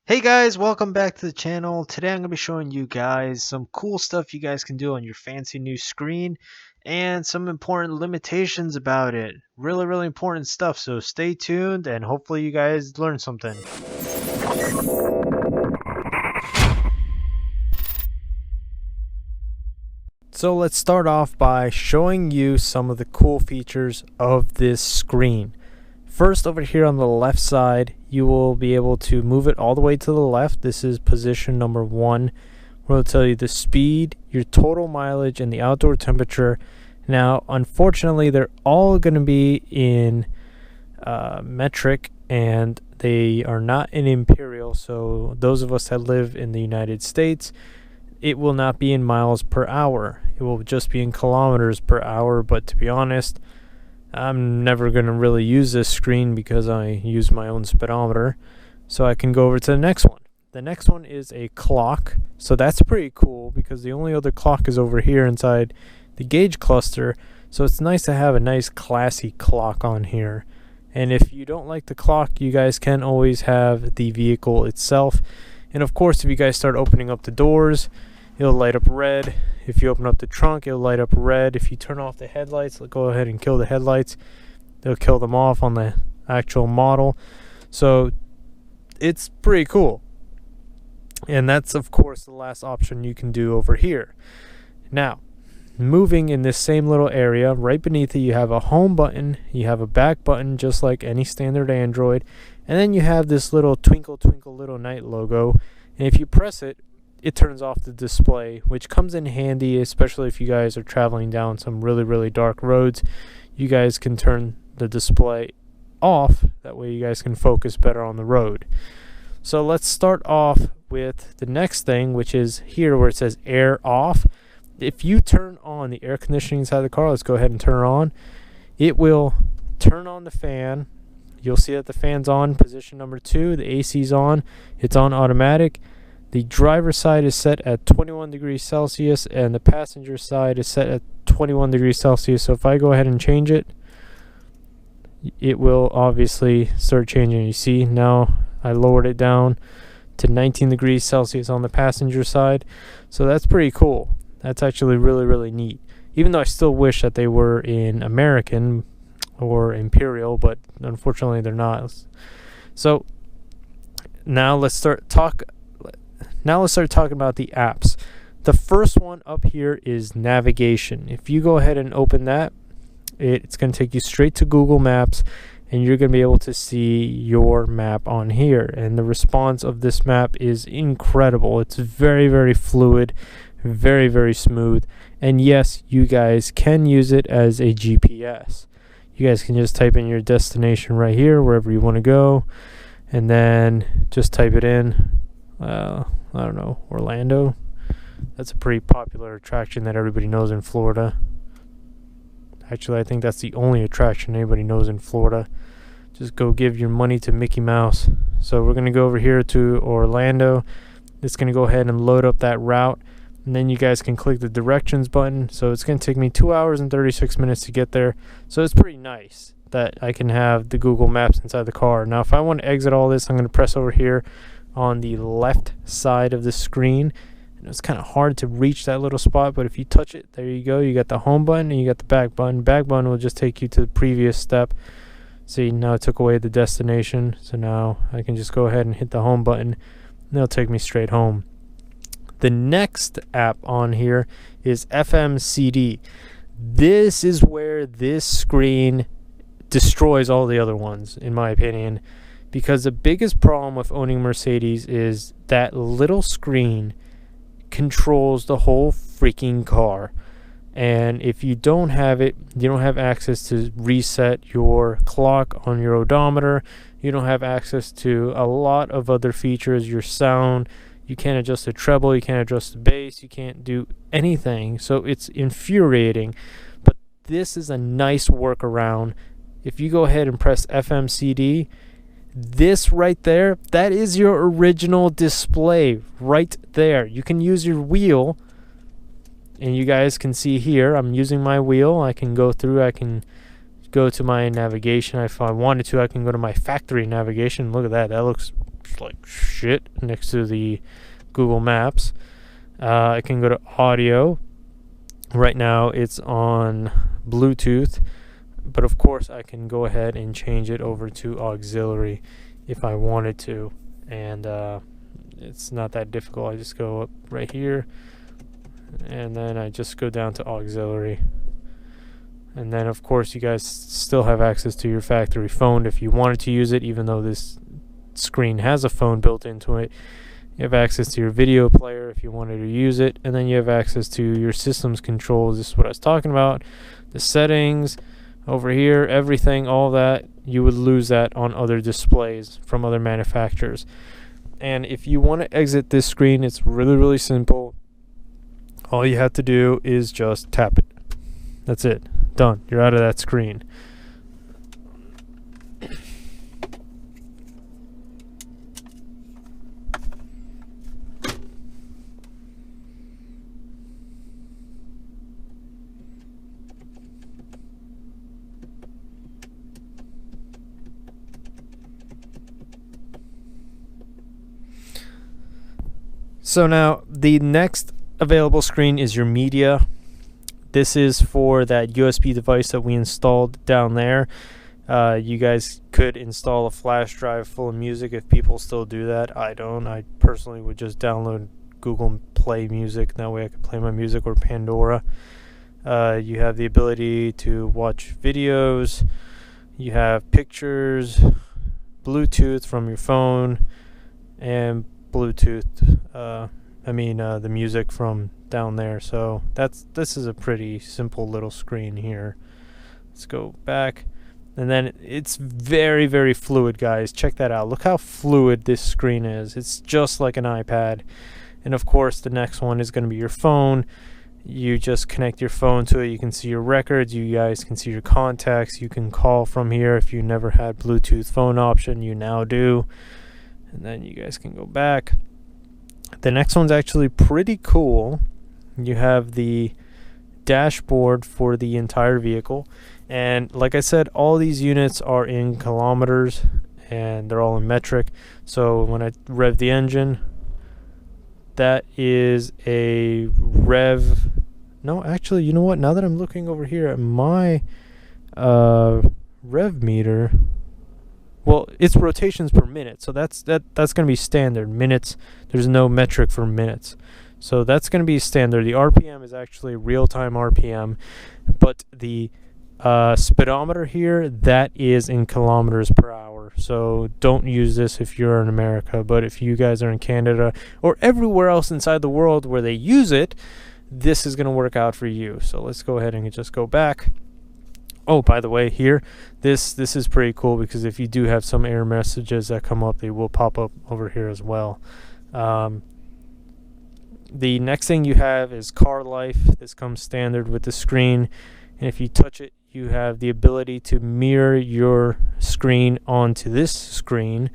Hey guys, welcome back to the channel. Today I'm going to be showing you guys some cool stuff you guys can do on your fancy new screen and some important limitations about it. Really important stuff, so stay tuned and hopefully you guys learn something. So let's start off by showing you some of the cool features of this screen. First, over here on the left side, you will be able to move it all the way to the left. This is position number 1, where it'll tell you the speed, your total mileage, and the outdoor temperature. Now, unfortunately, they're all going to be in metric, and they are not in imperial. So those of us that live in the United States, it will not be in miles per hour. It will just be in kilometers per hour. But to be honest, I'm never going to really use this screen because I use my own speedometer. So I can go over to the next one. The next one is a clock. So that's pretty cool because the only other clock is over here inside the gauge cluster. So it's nice to have a nice classy clock on here. And if you don't like the clock, you guys can always have the vehicle itself. And of course, if you guys start opening up the doors, it'll light up red. If you open up the trunk, it'll light up red. If you turn off the headlights, it'll go ahead and kill the headlights. They'll kill them off on the actual model. So it's pretty cool. And that's, of course, the last option you can do over here. Now, moving in this same little area, right beneath it, you have a home button. You have a back button, just like any standard Android. And then you have this little twinkle twinkle little night logo. And if you press it, it turns off the display, which comes in handy, especially if you guys are traveling down some really dark roads. You guys can turn the display off. That way you guys can focus better on the road. So let's start off with the next thing, which is here where it says air off. If you turn on the air conditioning inside the car, let's go ahead and turn it on. It will turn on the fan. You'll see that the fan's on, position number 2. The AC's on. It's on automatic. The driver's side is set at 21 degrees Celsius and the passenger side is set at 21 degrees Celsius. So if I go ahead and change it, it will obviously start changing. You see, now I lowered it down to 19 degrees Celsius on the passenger side. So that's pretty cool. That's actually really neat. Even though I still wish that they were in American or Imperial, but unfortunately they're not. So now let's start talking about the apps. The first one up here is navigation. If you go ahead and open that, it's going to take you straight to Google Maps, and you're going to be able to see your map on here. And the response of this map is incredible. It's very fluid, very smooth. And yes, you guys can use it as a GPS. You guys can just type in your destination right here, wherever you want to go, and then just type it in. I don't know, Orlando. That's a pretty popular attraction that everybody knows in Florida. Actually, I think that's the only attraction anybody knows in Florida. Just go give your money to Mickey Mouse. So we're going to go over here to Orlando. It's going to go ahead and load up that route. And then you guys can click the directions button. So it's going to take me 2 hours and 36 minutes to get there. So it's pretty nice that I can have the Google Maps inside the car. Now, if I want to exit all this, I'm going to press over here on the left side of the screen. And it's kind of hard to reach that little spot, but if you touch it, there you go. You got the home button and you got the back button. Back button will just take you to the previous step. See, now it took away the destination. So now I can just go ahead and hit the home button and it'll take me straight home. The next app on here is FMCD. This is where this screen destroys all the other ones, in my opinion, because the biggest problem with owning Mercedes is that little screen controls the whole freaking car. And if you don't have it, you don't have access to reset your clock on your odometer. You don't have access to a lot of other features, your sound. You can't adjust the treble, you can't adjust the bass, you can't do anything. So it's infuriating. But this is a nice workaround. If you go ahead and press FMCD, this right there, that is your original display right there. You can use your wheel, and you guys can see here, I'm using my wheel. I can go through, I can go to my navigation. If I wanted to, I can go to my factory navigation. Look at that. That looks like shit next to the Google Maps. I can go to audio. Right now it's on Bluetooth, but of course I can go ahead and change it over to auxiliary if I wanted to, and it's not that difficult. I just go up right here, and then I just go down to auxiliary, and then of course you guys still have access to your factory phone if you wanted to use it, even though this screen has a phone built into it. You have access to your video player if you wanted to use it, and then you have access to your system's controls. This is what I was talking about. The settings over here, everything, all that, you would lose that on other displays from other manufacturers. And if you want to exit this screen, it's really simple. All you have to do is just tap it. That's it. Done. You're out of that screen. So now the next available screen is your media. This is for that USB device that we installed down there. You guys could install a flash drive full of music if people still do that. I don't. I personally would just download Google Play Music. That way I could play my music, or Pandora. You have the ability to watch videos. You have pictures, Bluetooth from your phone, and Bluetooth. The music from down there. So this is a pretty simple little screen here. Let's go back, and then it's very fluid, guys. Check that out. Look how fluid this screen is. It's just like an iPad. And of course the next one is going to be your phone. You just connect your phone to it. You can see your records. You guys can see your contacts. You can call from here. If you never had Bluetooth phone option, you now do. And then you guys can go back. The next one's actually pretty cool. You have the dashboard for the entire vehicle, and like I said, all these units are in kilometers and they're all in metric. So when I rev the engine, that is a rev. No, actually, you know what? Now that I'm looking over here at my rev meter, well, it's rotations per minute, so that's going to be standard. Minutes, there's no metric for minutes. So that's going to be standard. The RPM is actually real-time RPM, but the speedometer here, that is in kilometers per hour. So don't use this if you're in America, but if you guys are in Canada or everywhere else inside the world where they use it, this is going to work out for you. So let's go ahead and just go back. Oh, by the way, here, this is pretty cool, because if you do have some error messages that come up, they will pop up over here as well. The next thing you have is Car Life. This comes standard with the screen, and if you touch it, you have the ability to mirror your screen onto this screen.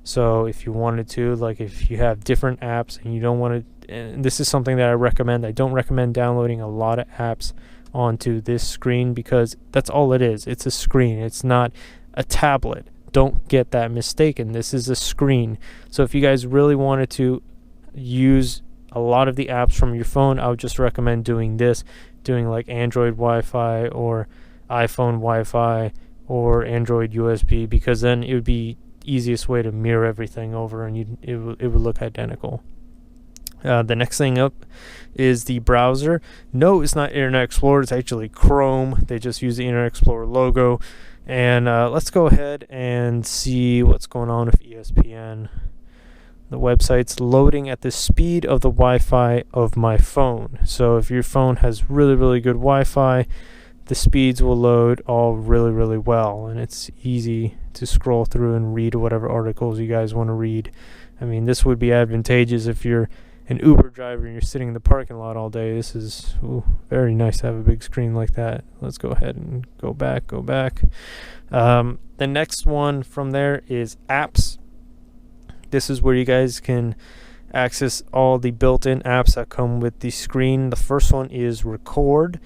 So if you wanted to, like if you have different apps and you don't want to, and this is something that I recommend. I don't recommend downloading a lot of apps onto this screen, because that's all it is. It's a screen. It's not a tablet. Don't get that mistaken. This is a screen. So if you guys really wanted to use a lot of the apps from your phone, I would just recommend doing this, doing like Android Wi-Fi or iPhone Wi-Fi or Android USB, because then it would be easiest way to mirror everything over, and it would look identical. The next thing up is the browser. No, it's not Internet Explorer. It's actually Chrome. They just use the Internet Explorer logo. And let's go ahead and see what's going on with ESPN. The website's loading at the speed of the Wi-Fi of my phone. So if your phone has really good Wi-Fi, the speeds will load all really well. And it's easy to scroll through and read whatever articles you guys want to read. I mean, this would be advantageous if you're an Uber driver and you're sitting in the parking lot all day. This is very nice to have a big screen like that. Let's go ahead and go back. The next one from there is apps. This is where you guys can access all the built-in apps that come with the screen. The first one is Record.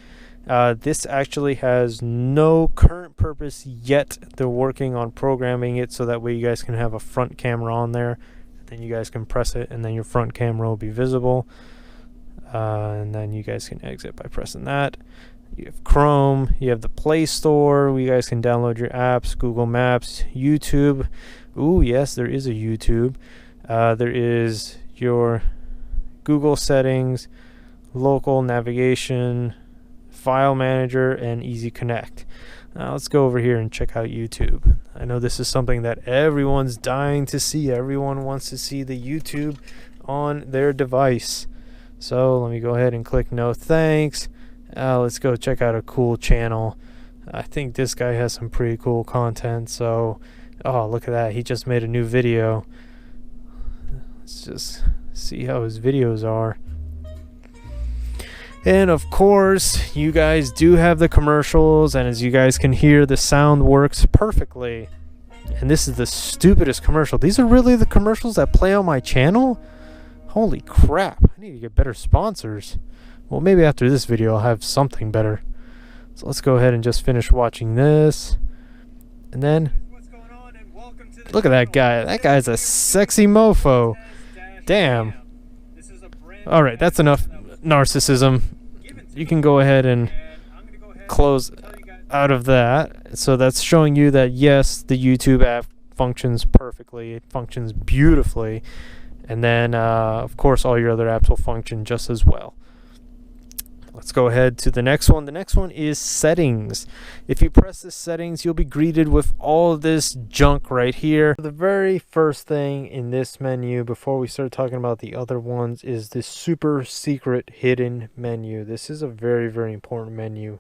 This actually has no current purpose yet. They're working on programming it so that way you guys can have a front camera on there. Then you guys can press it and then your front camera will be visible. And then you guys can exit by pressing that. You have Chrome, you have the Play Store, you guys can download your apps, Google Maps, YouTube. Ooh, yes, there is a YouTube. There is your Google settings, local navigation, file manager, and Easy Connect. Now let's go over here and check out YouTube. I know this is something that everyone's dying to see. Everyone wants to see the YouTube on their device. So let me go ahead and click no thanks. Let's go check out a cool channel. I think this guy has some pretty cool content. So, oh, look at that. He just made a new video. Let's just see how his videos are. And of course, you guys do have the commercials, and as you guys can hear, the sound works perfectly. And this is the stupidest commercial. These are really the commercials that play on my channel? Holy crap, I need to get better sponsors. Well, maybe after this video I'll have something better. So let's go ahead and just finish watching this. And then, look at that guy. That guy's a sexy mofo. Damn. Alright, that's enough narcissism. You can go ahead and close out of that. So that's showing you that yes, the YouTube app functions perfectly. It functions beautifully. And then, of course, all your other apps will function just as well. Let's go ahead to the next one. The next one is settings. If you press this settings, you'll be greeted with all this junk right here. The very first thing in this menu before we start talking about the other ones is this super secret hidden menu. This is a very, very important menu.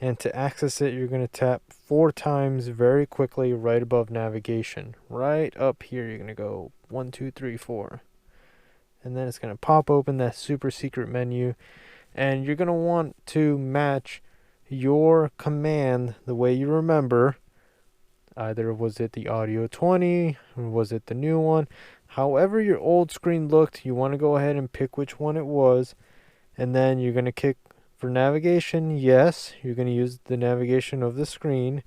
And to access it, you're going to tap 4 times very quickly right above navigation. Right up here, you're going to go 1, 2, 3, 4. And then it's going to pop open that super secret menu. And you're going to want to match your command the way you remember. Either was it the audio 20 or was it the new one. However your old screen looked, you want to go ahead and pick which one it was. And then you're going to click for navigation. Yes, you're going to use the navigation of the screen.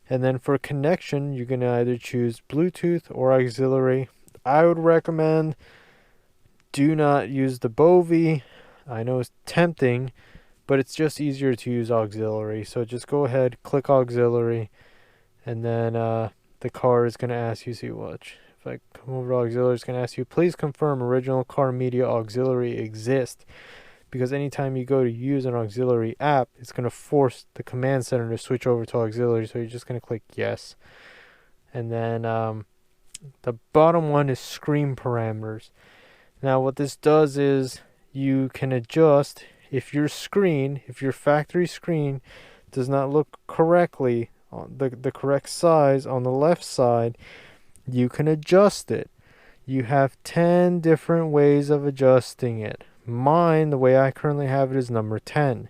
And then for connection, you're going to either choose Bluetooth or auxiliary. I would recommend do not use the Bovi. I know it's tempting, but it's just easier to use auxiliary. So just go ahead, click auxiliary, and then the car is going to ask you, see, watch. If I come over to auxiliary, it's going to ask you, please confirm original car media auxiliary exists. Because anytime you go to use an auxiliary app, it's going to force the command center to switch over to auxiliary. So you're just going to click yes. And then the bottom one is screen parameters. Now what this does is you can adjust if your factory screen does not look correctly on the correct size on the left side, you can adjust it. You have 10 different ways of adjusting it. Mine, the way I currently have it, is number 10.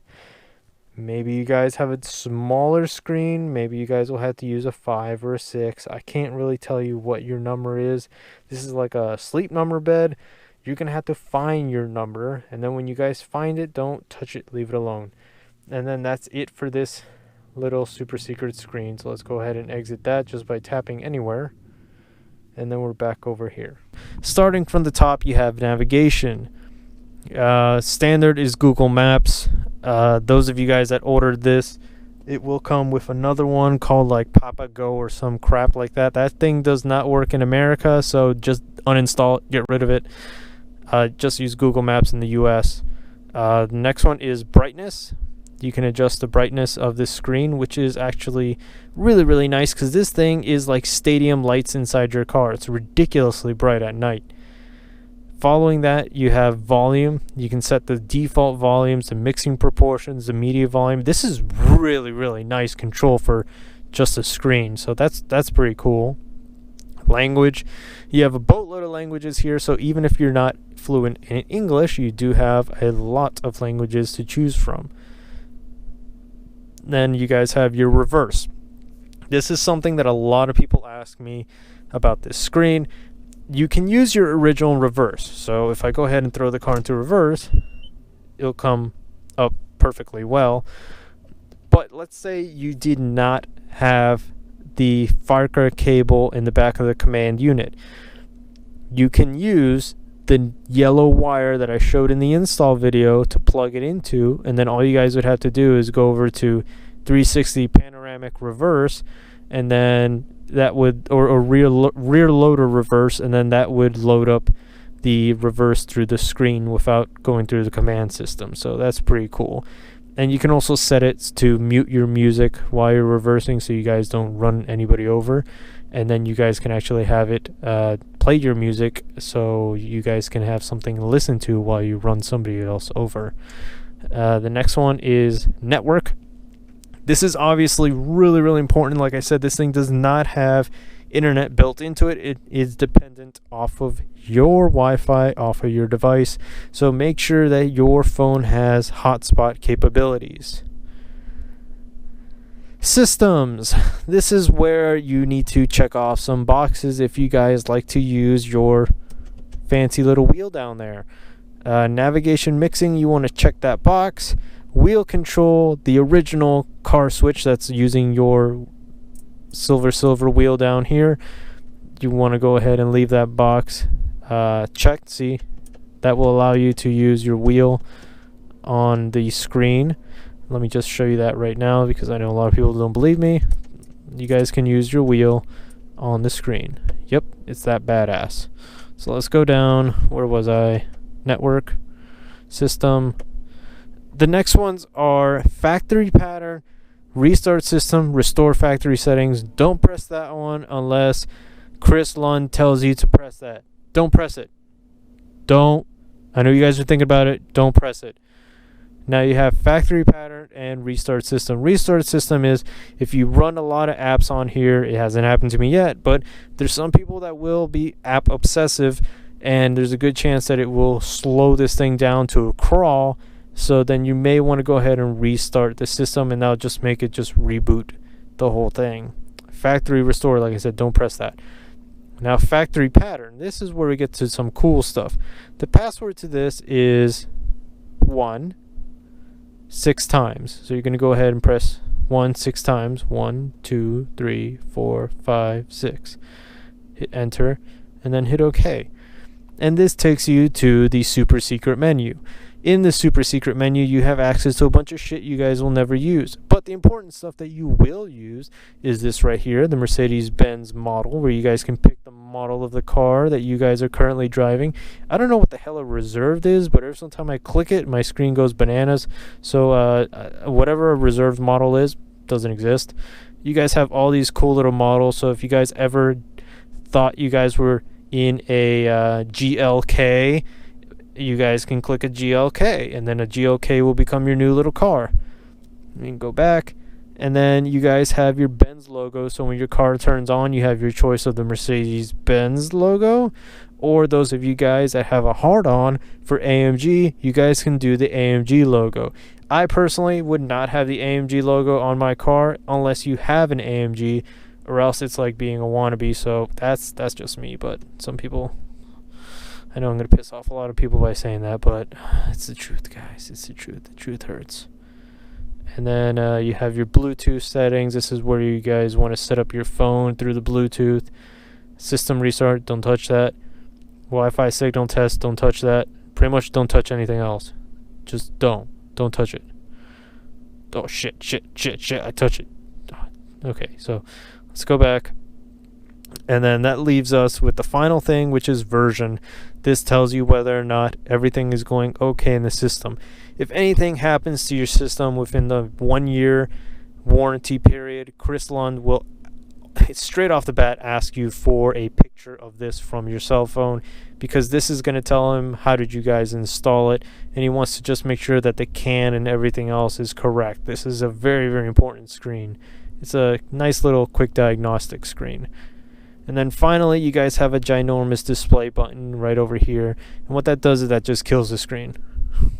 Maybe you guys have a smaller screen. Maybe you guys will have to use a 5 or a 6. I can't really tell you what your number is. This is like a sleep number bed. You're going to have to find your number, and then when you guys find it, don't touch it, leave it alone. And then that's it for this little super secret screen. So let's go ahead and exit that just by tapping anywhere. And then we're back over here. Starting from the top, you have navigation. Standard is Google Maps. Those of you guys that ordered this, it will come with another one called like Papa Go or some crap like that. That thing does not work in America, so just uninstall it, get rid of it. Just use Google Maps in the US. The next one is brightness. You can adjust the brightness of this screen, which is actually really, really nice because this thing is like stadium lights inside your car. It's ridiculously bright at night. Following that, you have volume. You can set the default volumes, the mixing proportions, the media volume. This is really, really nice control for just a screen. So that's pretty cool. Language. You have a boatload of languages here. So even if you're not fluent in English, you do have a lot of languages to choose from. Then you guys have your reverse. This is something that a lot of people ask me about this screen. You can use your original reverse. So if I go ahead and throw the car into reverse, it'll come up perfectly well. But let's say you did not have the Firecracker cable in the back of the command unit. You can use the yellow wire that I showed in the install video to plug it into, and then all you guys would have to do is go over to 360 panoramic reverse, and then that would, or rear loader reverse, and then that would load up the reverse through the screen without going through the command system. So that's pretty cool. And you can also set it to mute your music while you're reversing, so you guys don't run anybody over. And then you guys can actually have it play your music, so you guys can have something to listen to while you run somebody else over. The next one is network. This is obviously really, really important. Like I said, this thing does not have internet built into it. It is dependent off of your Wi-Fi, off of your device. So make sure that your phone has hotspot capabilities. Systems. This is where you need to check off some boxes if you guys like to use your fancy little wheel down there. Navigation mixing, you want to check that box. Wheel control, the original car switch that's using your silver wheel down here, you want to go ahead and leave that box checked. See, that will allow you to use your wheel on the screen. Let me just show you that right now, because I know a lot of people don't believe me. You guys can use your wheel on the screen. Yep, it's that badass. So let's go down. Where was I? Network, system. The next ones are factory pattern, restart system, restore factory settings. Don't press that one unless Chris Lund tells you to press that. Don't press it. Don't. I know you guys are thinking about it. Don't press it. Now you have factory pattern and restart system. Restart system is if you run a lot of apps on here. It hasn't happened to me yet, but there's some people that will be app obsessive, and there's a good chance that it will slow this thing down to a crawl. So then you may want to go ahead and restart the system, and that'll just make it just reboot the whole thing. Factory restore, like I said, don't press that. Now factory pattern, this is where we get to some cool stuff. The password to this is 1 6 times. So you're going to go ahead and press 1 6 times. 1 2 3 4 5 6. Hit enter and then hit OK. And this takes you to the super secret menu. In the super secret menu, you have access to a bunch of shit you guys will never use. But the important stuff that you will use is this right here, the Mercedes-Benz model, where you guys can pick the model of the car that you guys are currently driving. I don't know what the hell a reserved is, but every time I click it, my screen goes bananas. So whatever a reserved model is, doesn't exist. You guys have all these cool little models. So if you guys ever thought you guys were in a GLK, you guys can click a GLK, and then a GLK will become your new little car. You can go back, and then you guys have your Benz logo. So when your car turns on, you have your choice of the Mercedes-Benz logo, or those of you guys that have a hard-on for AMG, you guys can do the AMG logo. I personally would not have the AMG logo on my car unless you have an AMG, or else it's like being a wannabe. So that's just me, but some people, I know I'm going to piss off a lot of people by saying that, but it's the truth, guys. It's the truth. The truth hurts. And then you have your Bluetooth settings. This is where you guys want to set up your phone through the Bluetooth. System restart, don't touch that. Wi-Fi signal test, don't touch that. Pretty much don't touch anything else. Just don't touch it. Oh, shit, I touch it. Okay, so let's go back. And then that leaves us with the final thing, which is version. This tells you whether or not everything is going okay in the system. If anything happens to your system within the 1 year warranty period, Chris Lund will straight off the bat ask you for a picture of this from your cell phone, because this is going to tell him how did you guys install it, and he wants to just make sure that the CAN and everything else is correct. This is a very, very important screen. It's a nice little quick diagnostic screen. And then finally, you guys have a ginormous display button right over here. And what that does is that just kills the screen.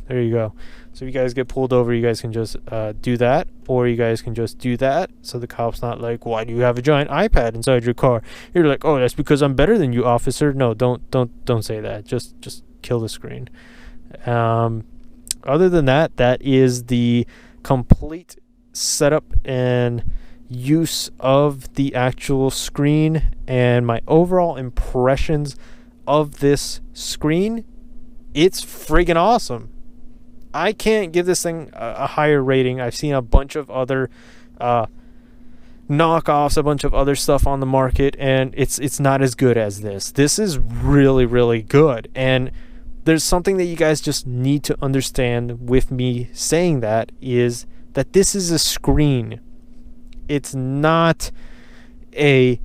There you go. So if you guys get pulled over, you guys can just do that. Or you guys can just do that. So the cop's not like, why do you have a giant iPad inside your car? You're like, oh, that's because I'm better than you, officer. No, don't say that. Just kill the screen. Other than that, that is the complete setup and use of the actual screen and my overall impressions of this screen. It's friggin' awesome. I can't give this thing a higher rating. I've seen a bunch of other knockoffs, a bunch of other stuff on the market, and it's not as good as this. This is really, really good. And there's something that you guys just need to understand with me saying that is that this is a screen. It's not a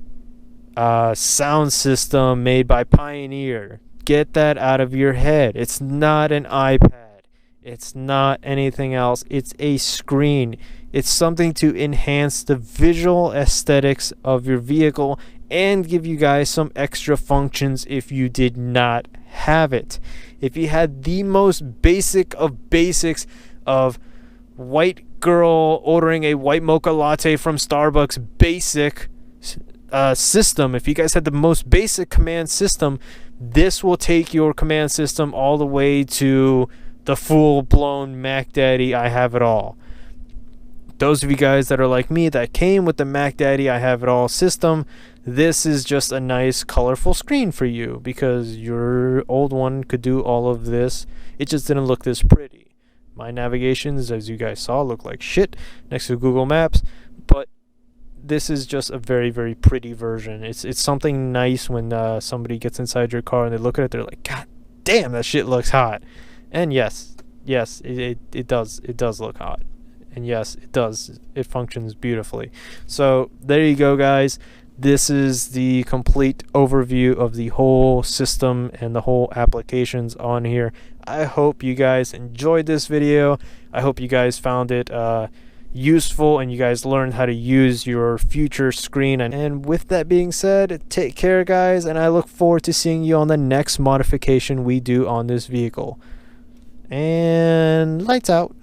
sound system made by Pioneer. Get that out of your head. It's not an iPad. It's not anything else. It's a screen. It's something to enhance the visual aesthetics of your vehicle and give you guys some extra functions if you did not have it. If you had the most basic of basics of white girl ordering a white mocha latte from Starbucks basic system, if you guys had the most basic command system, this will take your command system all the way to the full-blown Mac Daddy I have it all. Those of you guys that are like me that came with the Mac Daddy I have it all system, this is just a nice colorful screen for you because your old one could do all of this. It just didn't look this pretty. My navigations, as you guys saw, look like shit next to Google Maps, but this is just a very, very pretty version. It's something nice when somebody gets inside your car and they look at it, they're like, God damn, that shit looks hot. And yes, it does look hot. And yes, it does. It functions beautifully. So there you go, guys. This is the complete overview of the whole system and the whole applications on here. I hope you guys enjoyed this video. I hope you guys found it useful and you guys learned how to use your future screen. And with that being said, take care, guys, and I look forward to seeing you on the next modification we do on this vehicle. And lights out.